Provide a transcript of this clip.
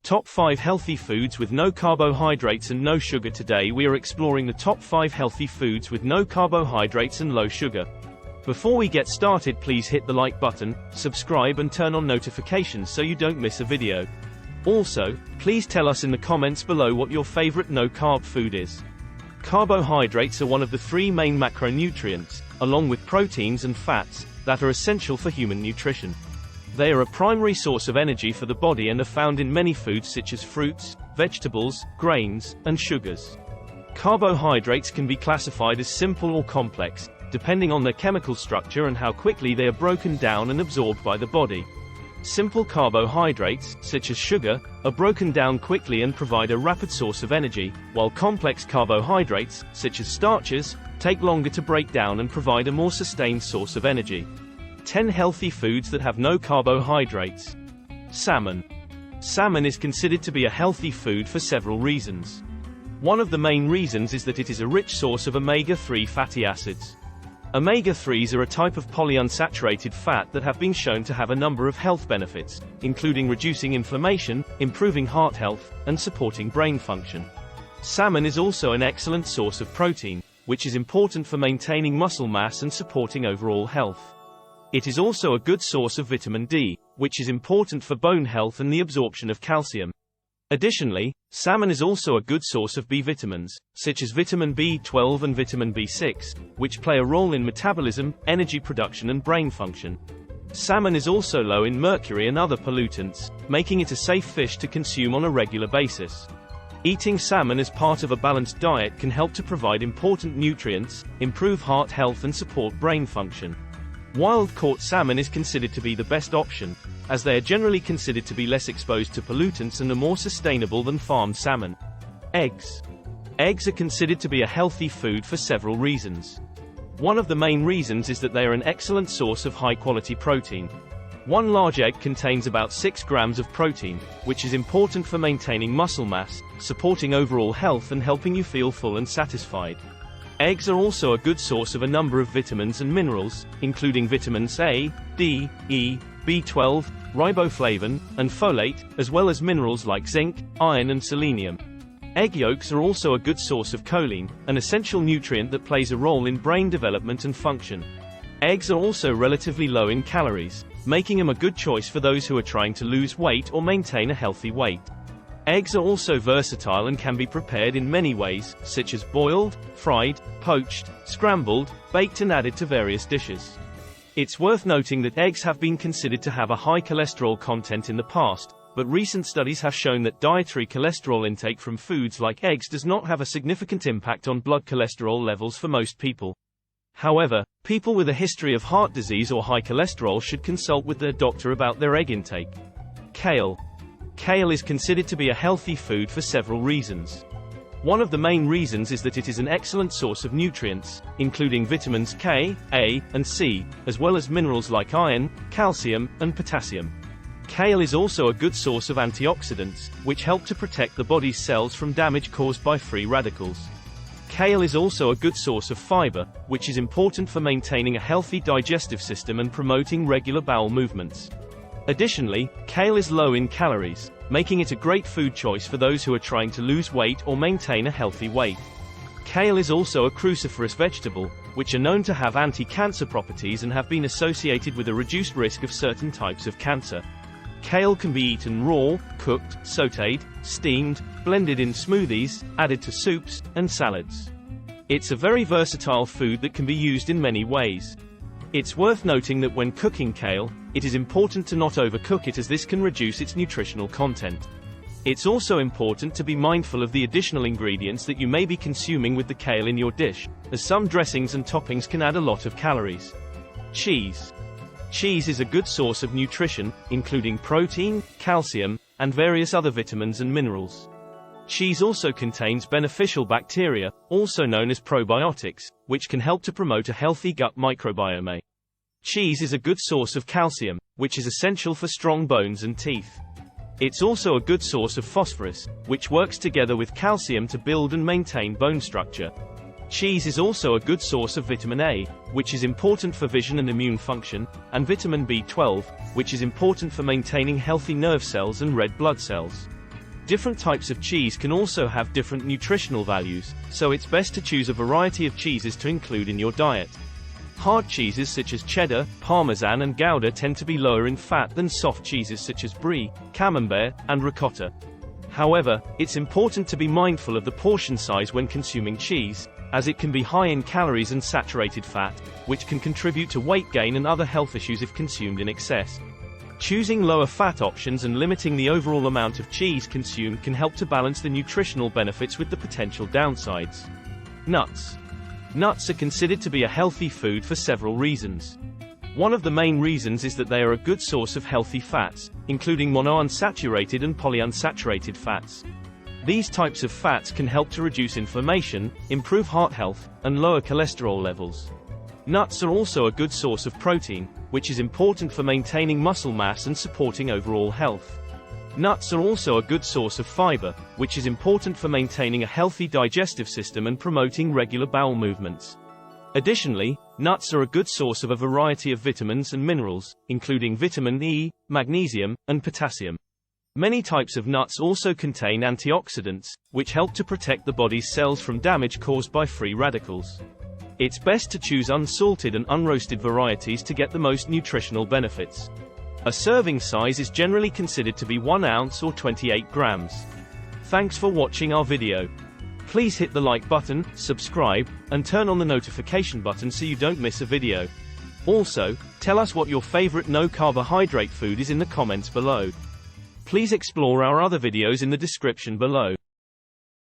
Top 5 healthy foods with no carbohydrates and no sugar. Today we are exploring the top 5 healthy foods with no carbohydrates and low sugar. Before we get started, please hit the like button, subscribe and turn on notifications so you don't miss a video. Also, please tell us in the comments below what your favorite no-carb food is. Carbohydrates are one of the 3 main macronutrients, along with proteins and fats, that are essential for human nutrition. They are a primary source of energy for the body and are found in many foods such as fruits, vegetables, grains, and sugars. Carbohydrates can be classified as simple or complex, depending on their chemical structure and how quickly they are broken down and absorbed by the body. Simple carbohydrates, such as sugar, are broken down quickly and provide a rapid source of energy, while complex carbohydrates, such as starches, take longer to break down and provide a more sustained source of energy. 10 healthy foods that have no carbohydrates. Salmon. Salmon is considered to be a healthy food for several reasons. One of the main reasons is that it is a rich source of omega-3 fatty acids. Omega-3s are a type of polyunsaturated fat that have been shown to have a number of health benefits, including reducing inflammation, improving heart health, and supporting brain function. Salmon is also an excellent source of protein, which is important for maintaining muscle mass and supporting overall health. It is also a good source of vitamin D, which is important for bone health and the absorption of calcium. Additionally, salmon is also a good source of B vitamins, such as vitamin B12 and vitamin B6, which play a role in metabolism, energy production and brain function. Salmon is also low in mercury and other pollutants, making it a safe fish to consume on a regular basis. Eating salmon as part of a balanced diet can help to provide important nutrients, improve heart health and support brain function. Wild-caught salmon is considered to be the best option, as they are generally considered to be less exposed to pollutants and are more sustainable than farmed salmon. Eggs. Eggs are considered to be a healthy food for several reasons. One of the main reasons is that they are an excellent source of high-quality protein. One large egg contains about 6 grams of protein, which is important for maintaining muscle mass, supporting overall health and helping you feel full and satisfied. Eggs are also a good source of a number of vitamins and minerals, including vitamins A, D, E, B12, riboflavin, and folate, as well as minerals like zinc, iron and selenium. Egg yolks are also a good source of choline, an essential nutrient that plays a role in brain development and function. Eggs are also relatively low in calories, making them a good choice for those who are trying to lose weight or maintain a healthy weight. Eggs are also versatile and can be prepared in many ways, such as boiled, fried, poached, scrambled, baked and added to various dishes. It's worth noting that eggs have been considered to have a high cholesterol content in the past, but recent studies have shown that dietary cholesterol intake from foods like eggs does not have a significant impact on blood cholesterol levels for most people. However, people with a history of heart disease or high cholesterol should consult with their doctor about their egg intake. Kale. Kale is considered to be a healthy food for several reasons. One of the main reasons is that it is an excellent source of nutrients, including vitamins K, A, and C, as well as minerals like iron, calcium, and potassium. Kale is also a good source of antioxidants, which help to protect the body's cells from damage caused by free radicals. Kale is also a good source of fiber, which is important for maintaining a healthy digestive system and promoting regular bowel movements. Additionally, kale is low in calories, making it a great food choice for those who are trying to lose weight or maintain a healthy weight. Kale is also a cruciferous vegetable, which are known to have anti-cancer properties and have been associated with a reduced risk of certain types of cancer. Kale can be eaten raw, cooked, sautéed, steamed, blended in smoothies, added to soups, and salads. It's a very versatile food that can be used in many ways. It's worth noting that when cooking kale, it is important to not overcook it as this can reduce its nutritional content. It's also important to be mindful of the additional ingredients that you may be consuming with the kale in your dish, as some dressings and toppings can add a lot of calories. Cheese. Cheese is a good source of nutrition, including protein, calcium, and various other vitamins and minerals. Cheese also contains beneficial bacteria, also known as probiotics, which can help to promote a healthy gut microbiome. Cheese is a good source of calcium, which is essential for strong bones and teeth. It's also a good source of phosphorus, which works together with calcium to build and maintain bone structure. Cheese is also a good source of vitamin A, which is important for vision and immune function, and vitamin B12, which is important for maintaining healthy nerve cells and red blood cells. Different types of cheese can also have different nutritional values, so it's best to choose a variety of cheeses to include in your diet. Hard cheeses such as cheddar, parmesan and gouda tend to be lower in fat than soft cheeses such as brie, camembert, and ricotta. However, it's important to be mindful of the portion size when consuming cheese, as it can be high in calories and saturated fat, which can contribute to weight gain and other health issues if consumed in excess. Choosing lower fat options and limiting the overall amount of cheese consumed can help to balance the nutritional benefits with the potential downsides. Nuts. Nuts are considered to be a healthy food for several reasons. One of the main reasons is that they are a good source of healthy fats, including monounsaturated and polyunsaturated fats. These types of fats can help to reduce inflammation, improve heart health, and lower cholesterol levels. Nuts are also a good source of protein, which is important for maintaining muscle mass and supporting overall health. Nuts are also a good source of fiber, which is important for maintaining a healthy digestive system and promoting regular bowel movements. Additionally, nuts are a good source of a variety of vitamins and minerals, including vitamin E, magnesium, and potassium. Many types of nuts also contain antioxidants, which help to protect the body's cells from damage caused by free radicals. It's best to choose unsalted and unroasted varieties to get the most nutritional benefits. A serving size is generally considered to be 1 ounce or 28 grams. Thanks for watching our video. Please hit the like button, subscribe, and turn on the notification button so you don't miss a video. Also, tell us what your favorite no-carbohydrate food is in the comments below. Please explore our other videos in the description below.